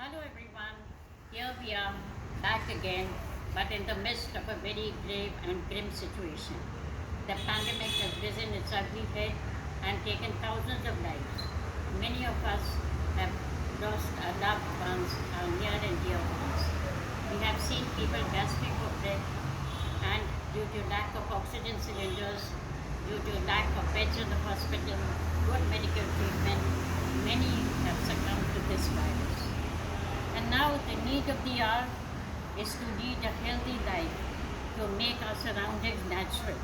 Hello everyone, here we are back again, but in the midst of a very grave and grim situation. The pandemic has risen its ugly head and taken thousands of lives. Many of us have lost our loved ones, our near and dear ones. We have seen people gasping for breath, and due to lack of oxygen cylinders, due to lack of beds in the hospital, good medical treatment, many have succumbed to this virus. And now the need of the hour is to lead a healthy life, to make our surroundings natural,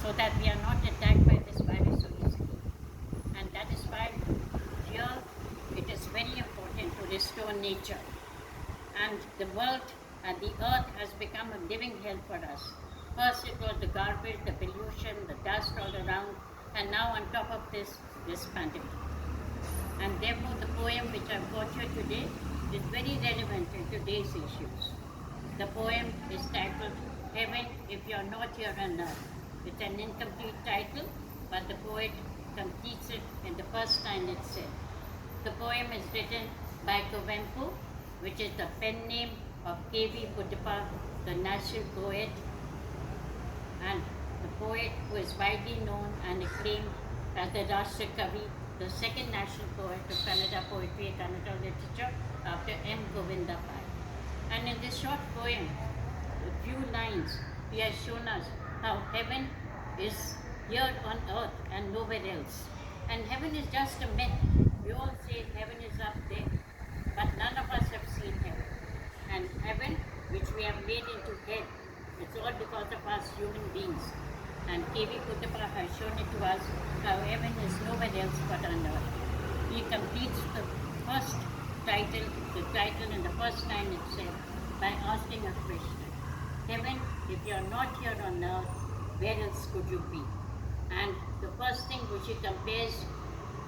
so that we are not attacked by this virus so easily. And that is why here it is very important to restore nature. And the world and the earth has become a living hell for us. First it was the garbage, the pollution, the dust all around, and now on top of this pandemic. And therefore the poem which I've got here today is very relevant in today's issues. The poem is titled Heaven If You're Not Here on Earth. It's an incomplete title, but the poet completes it in the first line itself. The poem is written by KV, which is the pen name of KV Puttapa, the national poet, and the poet who is widely known and acclaimed as the Rashtra Kavi, the second national poet of Kannada poetry and Kannada literature after M. Govinda Pai. And in this short poem, a few lines, he has shown us how heaven is here on earth and nowhere else. And heaven is just a myth. We all say heaven is up there, but none of us have seen heaven. And heaven, which we have made into hell, it's all because of us human beings. And KV Puttapa has shown it to us how heaven is nowhere else but on earth. He completes the first title in the first line itself by asking a question. Heaven, if you're not here on earth, where else could you be? And the first thing which he compares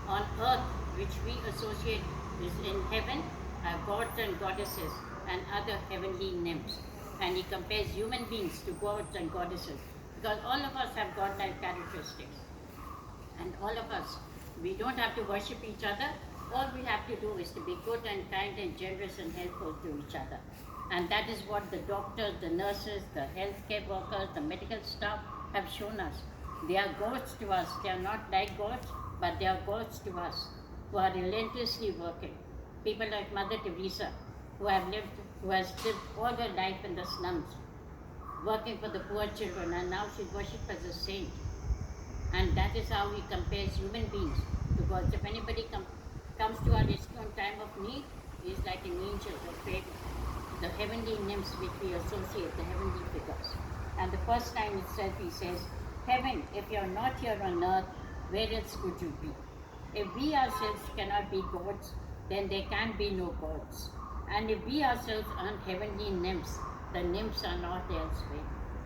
on earth, which we associate is in heaven, are gods and goddesses and other heavenly nymphs. And he compares human beings to gods and goddesses, because all of us have godlike characteristics. And all of us, we don't have to worship each other. All we have to do is to be good and kind and generous and helpful to each other. And that is what the doctors, the nurses, the healthcare workers, the medical staff have shown us. They are gods to us. They are not like gods, but they are gods to us, who are relentlessly working. People like Mother Teresa, who has lived all her life in the slums, working for the poor children, and now she's worshipped as a saint. And that is how he compares human beings to gods. If anybody comes to our rescue in time of need, he is like an angel, a fairy, the heavenly nymphs which we associate, the heavenly figures. And the first line itself, he says, Heaven, if you're not here on earth, where else could you be? If we ourselves cannot be gods, then there can be no gods. And if we ourselves aren't heavenly nymphs, the nymphs are not elsewhere.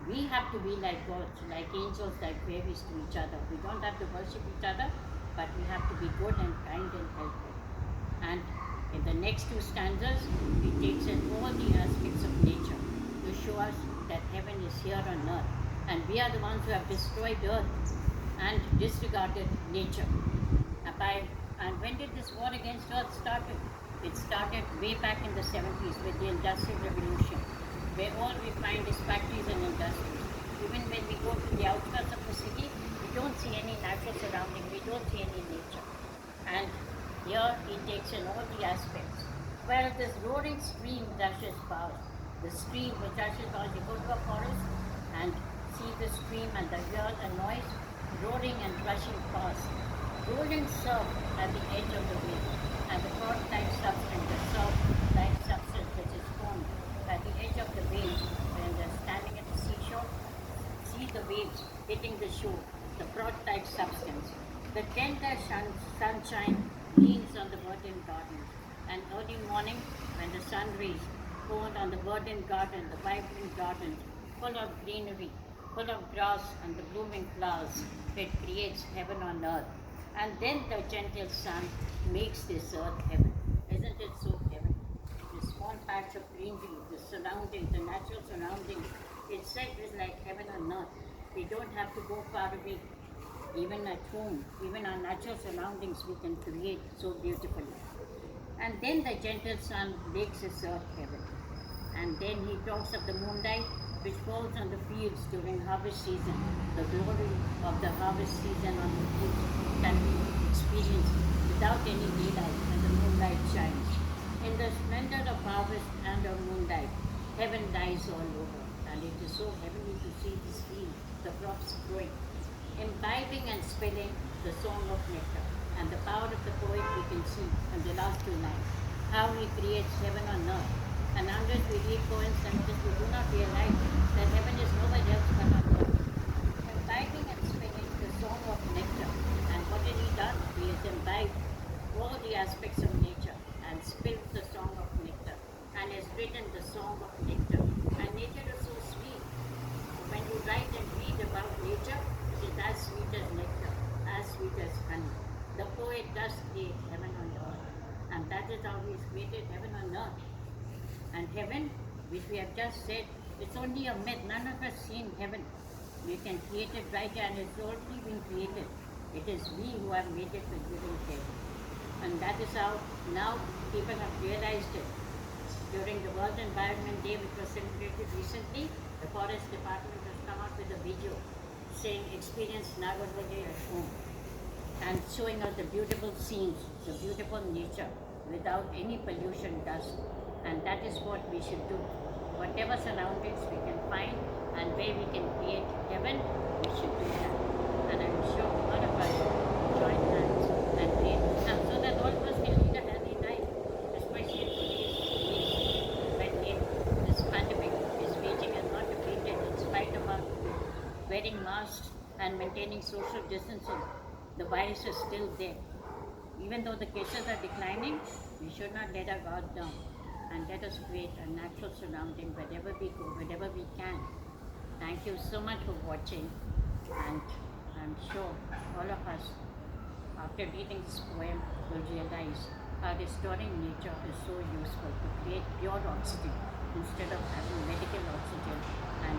We have to be like gods, like angels, like fairies to each other. We don't have to worship each other, but we have to be good and kind and helpful. And in the next two stanzas, he takes in all the aspects of nature to show us that heaven is here on earth. And we are the ones who have destroyed earth and disregarded nature. And when did this war against earth started? It started way back in the 70s with the Industrial Revolution, where all we find is factories and industries. Even when we go to the outskirts of the city, we don't see any natural surrounding, we don't see any nature. And here he takes in all the aspects. Well, this roaring stream rushes past. The stream which rushes past, you go to a forest and see the stream and hear a noise roaring and rushing past. Rolling surf at the edge of the wave, and the froth-like substance, the surf-like substance which is formed at the edge of the waves when they're standing at the seashore, see the waves hitting the shore, the froth-like substance. The tender sunshine leans on the verdant garden, and early morning when the sun rays fall on the verdant garden, the vibrant garden, full of greenery, full of grass and the blooming flowers, it creates heaven on earth. And then the gentle sun makes this earth heaven. Isn't it so heaven? This small patch of greenery, the surroundings, the natural surroundings, itself is like heaven on earth. We don't have to go far away. Even at home, even our natural surroundings we can create so beautifully. And then the gentle sun makes his earth heaven. And then he talks of the moonlight which falls on the fields during harvest season. The glory of the harvest season on the fields can be experienced without any daylight when the moonlight shines. In the splendor of harvest and of moonlight, heaven lies all over, and it is so heavenly to see this field, the crops growing, imbibing and spilling the song of nectar. And the power of the poet we can see in the last two lines, how he creates heaven on earth. And unless we read poems and this, we do not realize that heaven is nowhere else but on earth. Imbibing and spilling the song of nectar. And what did he done? He has imbibed all the aspects of nature and spilled the song of nectar and has written the song of nectar. And nature is so sweet. When you write and read about nature, it is as sweet as nectar, as sweet as honey. The poet does create heaven on earth, and that is how he has created heaven on earth. And heaven, which we have just said, it's only a myth. None of us seen heaven. We can create it right here, and it's already been created. It is we who have made it with living heaven. And that is how now people have realized it. During the World Environment Day, which was celebrated recently, the Forest Department has come out with a video saying experience Nagarvali at home and showing us the beautiful scenes, the beautiful nature without any pollution, dust. And that is what we should do. Whatever surroundings we can find and where we can create heaven, we should do that. And I'm sure all of us join hands and create so that all of us can lead a healthy life, especially when this pandemic is raging and not defeated in spite of our wearing masks and maintaining social distancing. The virus is still there. Even though the cases are declining, we should not let our guard down and let us create a natural surrounding wherever we go, wherever we can. Thank you so much for watching, and I'm sure all of us, after reading this poem, will realize how restoring nature is so useful to create pure oxygen instead of having medical oxygen and